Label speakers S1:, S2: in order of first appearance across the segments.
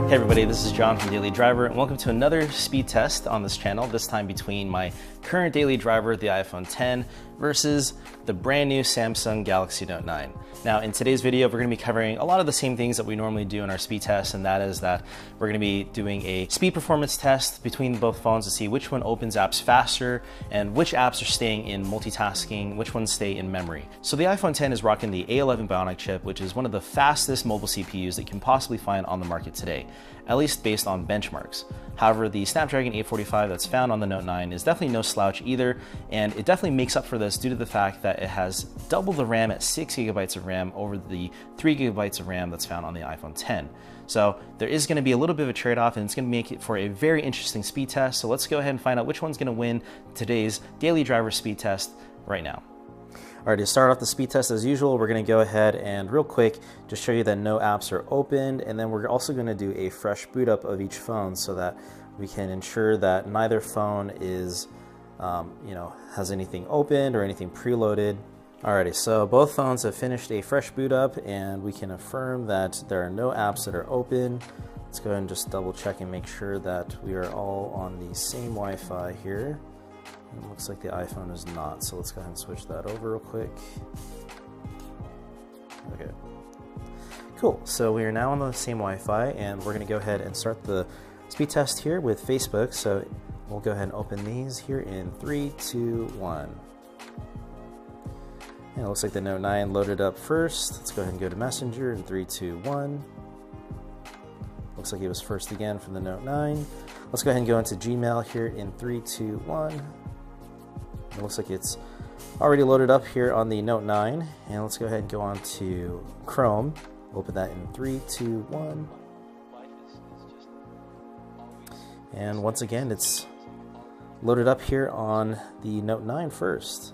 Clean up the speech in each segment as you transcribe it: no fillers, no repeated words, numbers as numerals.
S1: Hey everybody, this is John from Daily Driver, and welcome to another speed test on this channel, this time between my current Daily Driver, the iPhone 10, versus the brand new Samsung Galaxy Note 9. Now, in today's video, we're going to be covering a lot of the same things that we normally do in our speed tests, and that is that we're going to be doing a speed performance test between both phones to see which one opens apps faster and which apps are staying in multitasking, which ones stay in memory. So the iPhone 10 is rocking the A11 Bionic chip, which is one of the fastest mobile CPUs that you can possibly find on the market today, at least based on benchmarks. However, the Snapdragon 845 that's found on the Note 9 is definitely no slouch either, and it definitely makes up for this due to the fact that it has double the RAM at 6 GB of RAM over the 3 GB of RAM that's found on the iPhone 10. So there is going to be a little bit of a trade-off, and it's going to make it for a very interesting speed test. So let's go ahead and find out which one's going to win today's Daily Driver speed test right now. All right, to start off the speed test as usual, we're going to go ahead and real quick just show you that no apps are opened, and then we're also going to do a fresh boot up of each phone so that we can ensure that neither phone is, has anything opened or anything preloaded. Alrighty, so both phones have finished a fresh boot up, and we can affirm that there are no apps that are open. Let's go ahead and just double check and make sure that we are all on the same Wi-Fi here. It looks like the iPhone is not, so let's go ahead and switch that over real quick. Okay, cool. So we are now on the same Wi-Fi, and we're going to go ahead and start the speed test here with Facebook. So we'll go ahead and open these here in 3, 2, 1. And it looks like the Note 9 loaded up first. Let's go ahead and go to Messenger in 3, 2, 1. Looks like it was first again for the Note 9. Let's go ahead and go into Gmail here in 3, 2, 1. It looks like it's already loaded up here on the Note 9. And let's go ahead and go on to Chrome. Open that in 3, 2, 1. And once again, it's loaded up here on the Note 9 first.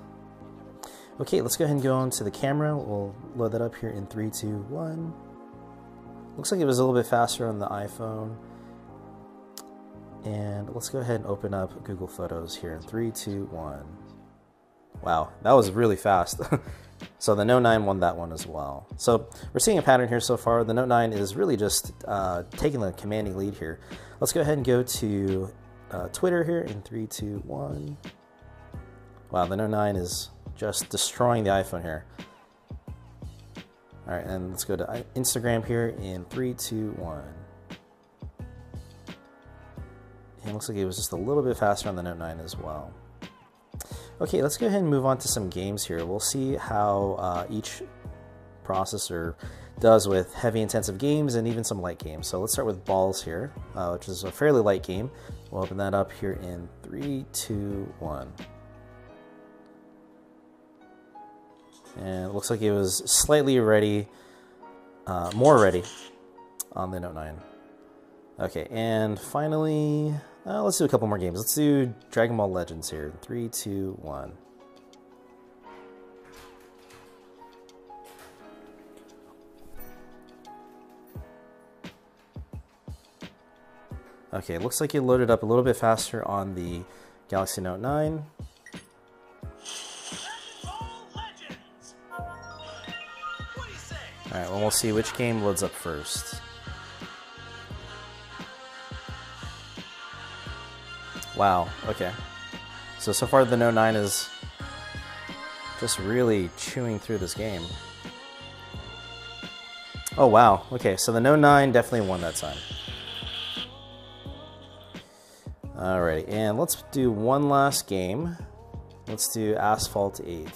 S1: Okay, let's go ahead and go on to the camera. We'll load that up here in 3, 2, 1. Looks like it was a little bit faster on the iPhone. And let's go ahead and open up Google Photos here in 3, 2, 1. Wow, that was really fast. So the Note 9 won that one as well. So we're seeing a pattern here so far. The Note 9 is really just taking the commanding lead here. Let's go ahead and go to Twitter here in 3, 2, 1. Wow, the Note 9 is just destroying the iPhone here. All right, and let's go to Instagram here in 3, 2, 1. And it looks like it was just a little bit faster on the Note 9 as well. Okay, let's go ahead and move on to some games here. We'll see how each processor does with heavy intensive games and even some light games. So let's start with Balls here, which is a fairly light game. We'll open that up here in 3, 2, 1. And it looks like it was slightly ready, more ready on the Note 9. Okay, and finally, let's do a couple more games. Let's do Dragon Ball Legends here. 3, 2, 1. Okay, looks like it loaded up a little bit faster on the Galaxy Note 9. Alright, well, we'll see which game loads up first. Wow, okay. So far the Note 9 is just really chewing through this game. Oh wow, okay, so the Note 9 definitely won that time. Alrighty, and let's do one last game. Let's do Asphalt 8.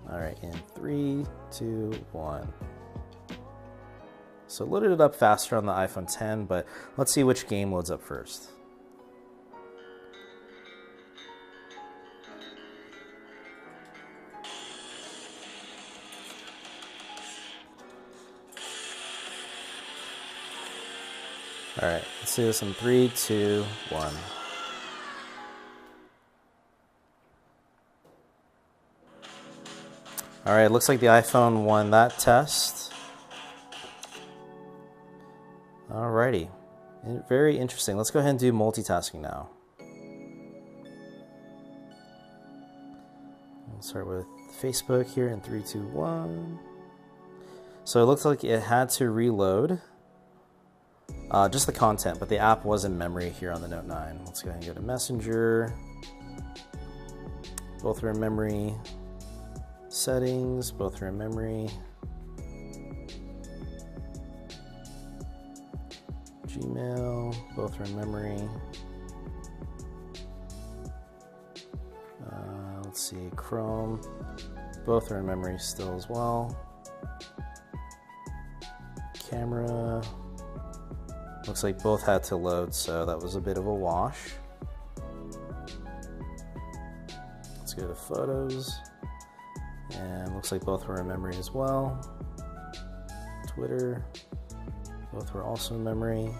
S1: Alright, in 3, 2, 1. So loaded it up faster on the iPhone 10, but let's see which game loads up first. Alright, let's do this in 3, 2, 1. Alright, looks like the iPhone won that test. Alrighty. Very interesting. Let's go ahead and do multitasking now. We'll start with Facebook here in 3, 2, 1. So it looks like it had to reload. just the content, but the app was in memory here on the Note 9. Let's go ahead and go to Messenger. Both are in memory. Settings, both are in memory. Gmail, both are in memory. Let's see, Chrome, both are in memory still as well. Camera, looks like both had to load, so that was a bit of a wash. Let's go to Photos, and looks like both were in memory as well. Twitter, both were also in memory.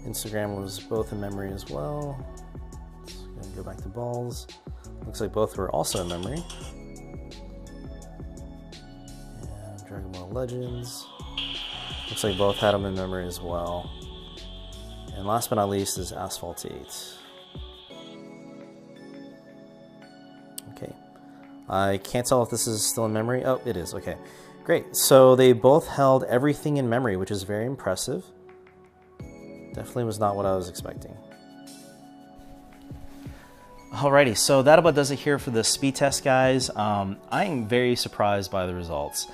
S1: Instagram was both in memory as well. Let's go back to balls. Looks like both were also in memory. And Dragon Ball Legends. Looks like both had them in memory as well. And last but not least is Asphalt 8. Okay. I can't tell if this is still in memory. Oh, it is. Okay. Great. So they both held everything in memory, which is very impressive. Definitely was not what I was expecting. Alrighty, so that about does it here for the speed test, guys. I am very surprised by the results.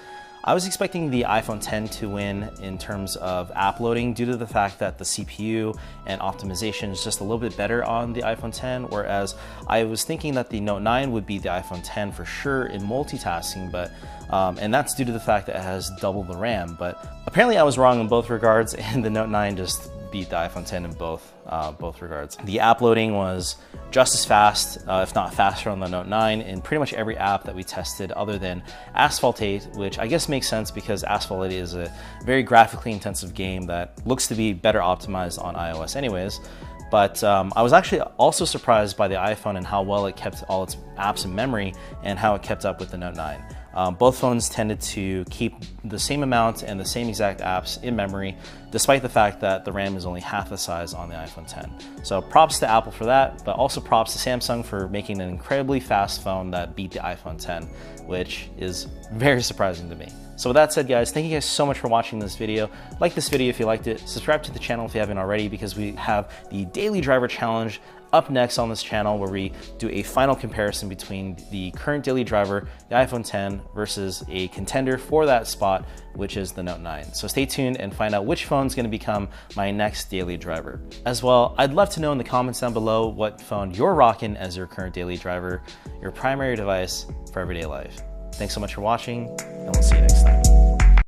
S1: I was expecting the iPhone 10 to win in terms of app loading due to the fact that the CPU and optimization is just a little bit better on the iPhone 10, whereas I was thinking that the Note 9 would be the iPhone 10 for sure in multitasking, but and that's due to the fact that it has double the RAM. But apparently I was wrong in both regards, and the Note 9 just beat the iPhone 10 in both regards. The app loading was just as fast, if not faster, on the Note 9 in pretty much every app that we tested other than Asphalt 8, which I guess makes sense because Asphalt 8 is a very graphically intensive game that looks to be better optimized on iOS anyways. But I was actually also surprised by the iPhone and how well it kept all its apps in memory and how it kept up with the Note 9. Both phones tended to keep the same amount and the same exact apps in memory, despite the fact that the RAM is only half the size on the iPhone 10. So props to Apple for that, but also props to Samsung for making an incredibly fast phone that beat the iPhone 10, which is very surprising to me. So with that said, guys, thank you guys so much for watching this video. Like this video if you liked it, subscribe to the channel if you haven't already, because we have the Daily Driver Challenge up next on this channel, where we do a final comparison between the current daily driver, the iPhone 10, versus a contender for that spot, which is the Note 9. So stay tuned and find out which phone is going to become my next daily driver. As well, I'd love to know in the comments down below what phone you're rocking as your current daily driver, your primary device for everyday life. Thanks so much for watching, and we'll see you next time.